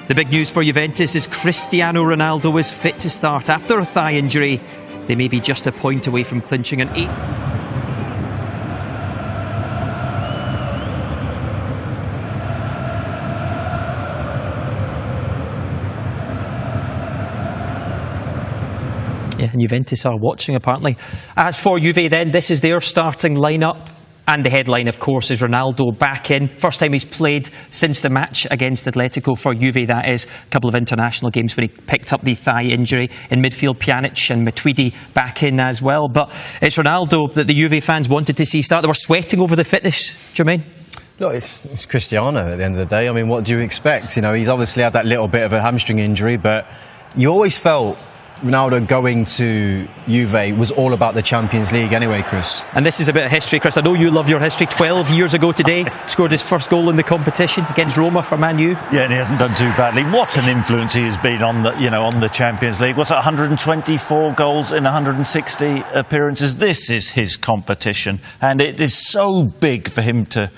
The big news for Juventus is Cristiano Ronaldo is fit to start after a thigh injury. They may be just a point away from clinching an 8th. Yeah, and Juventus are watching apparently. As for Juve then, this is their starting lineup. And the headline, of course, is Ronaldo back in. First time he's played since the match against Atletico for Juve, that is. A couple of international games when he picked up the thigh injury. In midfield, Pjanic and Matuidi back in as well. But it's Ronaldo that the Juve fans wanted to see start. They were sweating over the fitness, Jermaine. Look, it's Cristiano at the end of the day. I mean, what do you expect? You know, he's obviously had that little bit of a hamstring injury, but you always felt Ronaldo going to Juve was all about the Champions League anyway, Chris. And this is a bit of history, Chris. I know you love your history. 12 years ago today, scored his first goal in the competition against Roma for Man U. Yeah, and he hasn't done too badly. What an influence he has been on the Champions League. What's that, 124 goals in 160 appearances? This is his competition, and it is so big for him to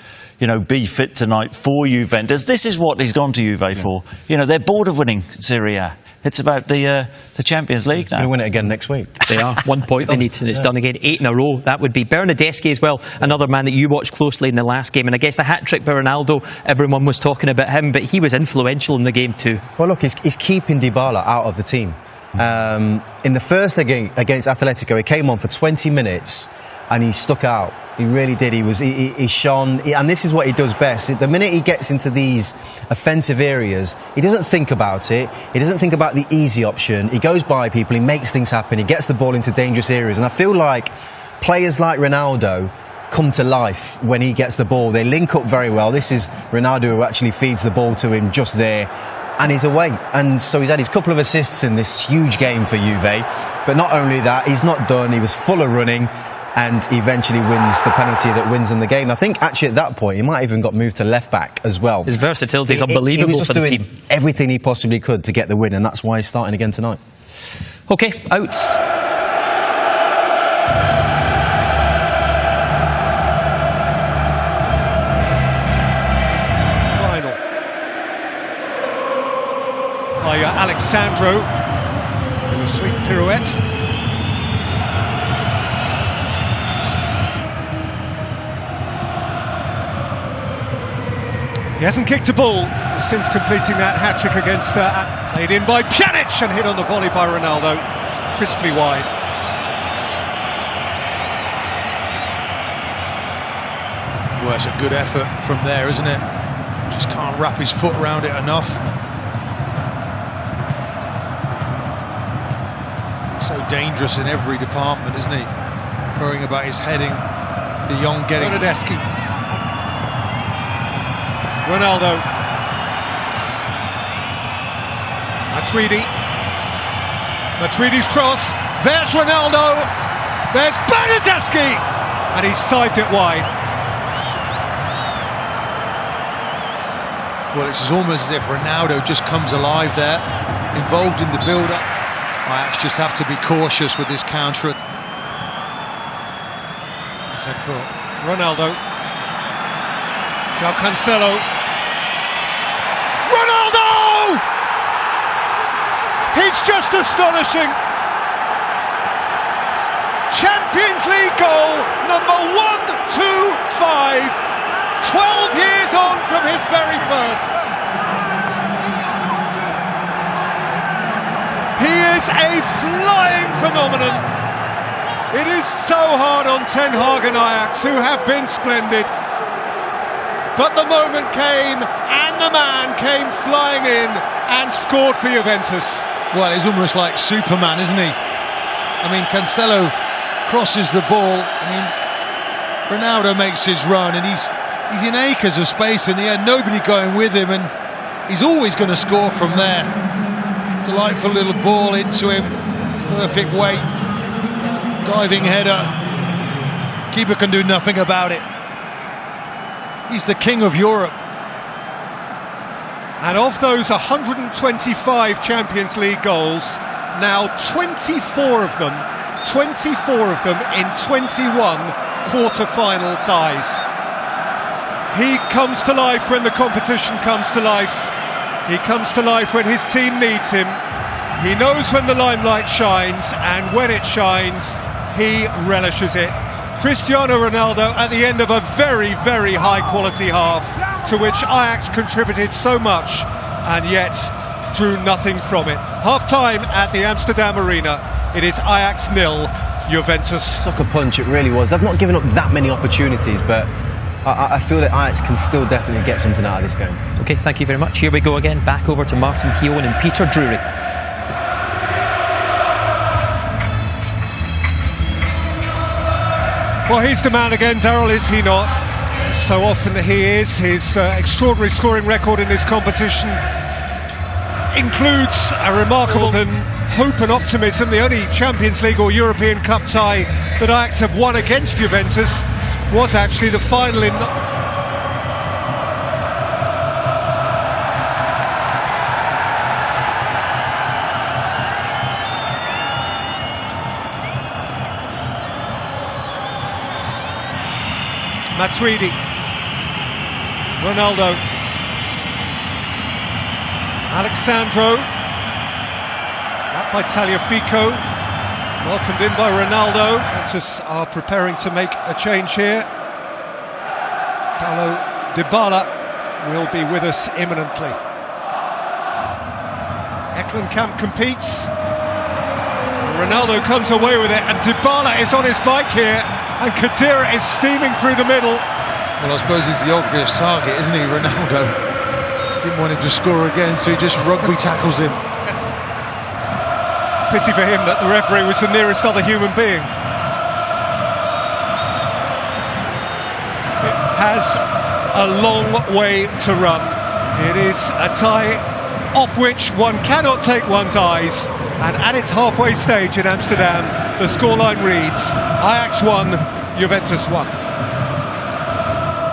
be fit tonight for Juventus. This is what he's gone to Juve for. They're bored of winning Serie A. It's about the Champions League now. They're going to win it again next week. They are. 1 point they need, and it's done again. 8 in a row. That would be Bernardeschi as well, another man that you watched closely in the last game. And I guess the hat-trick by Ronaldo, everyone was talking about him, but he was influential in the game too. Well, look, he's keeping Dybala out of the team. In the first game against Atletico, he came on for 20 minutes and he stuck out. He really did. He shone. And this is what he does best. The minute he gets into these offensive areas, he doesn't think about it. He doesn't think about the easy option. He goes by people. He makes things happen. He gets the ball into dangerous areas. And I feel like players like Ronaldo come to life when he gets the ball. They link up very well. This is Ronaldo who actually feeds the ball to him just there. And he's away. And so he's had his couple of assists in this huge game for Juve. But not only that, he's not done. He was full of running. And eventually wins the penalty that wins in the game. I think actually at that point he might even got moved to left back as well. His versatility is unbelievable he was just for the doing team. Everything he possibly could to get the win, and that's why he's starting again tonight. Okay, out. Final by Alexandro, with a sweet pirouette. He hasn't kicked a ball since completing that hat-trick against played in by Pjanic and hit on the volley by Ronaldo, crisply wide. Well, it's a good effort from there, isn't it? Just can't wrap his foot around it enough. So dangerous in every department, isn't he? Worrying about his heading, De Jong getting... Bernardeschi. Ronaldo. Matuidi's cross. There's Ronaldo. There's Bernardeschi. And he's siped it wide. Well, it's almost as if Ronaldo just comes alive there, involved in the build-up. Ajax just have to be cautious with this counter. Ronaldo. João Cancelo. It's just astonishing. Champions League goal number 125. 12 years on from his very first. He is a flying phenomenon. It is so hard on Ten Hag and Ajax, who have been splendid. But the moment came, and the man came flying in and scored for Juventus. Well, he's almost like Superman, isn't he? I mean, Cancelo crosses the ball. I mean, Ronaldo makes his run, and he's in acres of space, and he had nobody going with him, and he's always going to score from there. Delightful little ball into him, perfect weight, diving header. Keeper can do nothing about it. He's the king of Europe. And of those 125 Champions League goals, now 24 of them in 21 quarter-final ties. He comes to life when the competition comes to life. He comes to life when his team needs him. He knows when the limelight shines, and when it shines, he relishes it. Cristiano Ronaldo at the end of a very, very high-quality half, to which Ajax contributed so much, and yet drew nothing from it. Half-time at the Amsterdam Arena. It is Ajax 0, Juventus. Sucker punch, it really was. They've not given up that many opportunities, but I feel that Ajax can still definitely get something out of this game. OK, thank you very much. Here we go again, back over to Martin Keown and Peter Drury. Well, he's the man again, Daryl, is he not? So often he is. His extraordinary scoring record in this competition includes a remarkable hope and optimism. The only Champions League or European Cup tie that Ajax have won against Juventus was actually the final in... Matuidi, Ronaldo, Alexandro, that by Tagliafico, welcomed in by Ronaldo. Santos are preparing to make a change here. Paulo Dybala will be with us imminently. Eklenkamp competes. Ronaldo comes away with it, and Dybala is on his bike here, and Khedira is steaming through the middle. Well, I suppose he's the obvious target, isn't he, Ronaldo? Didn't want him to score again, so he just rugby tackles him. Pity for him that the referee was the nearest other human being. It has a long way to run. It is a tie off which one cannot take one's eyes, and at its halfway stage in Amsterdam, the scoreline reads Ajax 1, Juventus 1.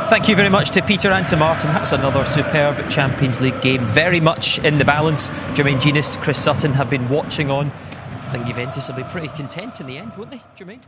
Thank you very much to Peter and to Martin. That was another superb Champions League game, very much in the balance. Jermaine Genius, Chris Sutton have been watching on. I think Juventus will be pretty content in the end, won't they, Jermaine?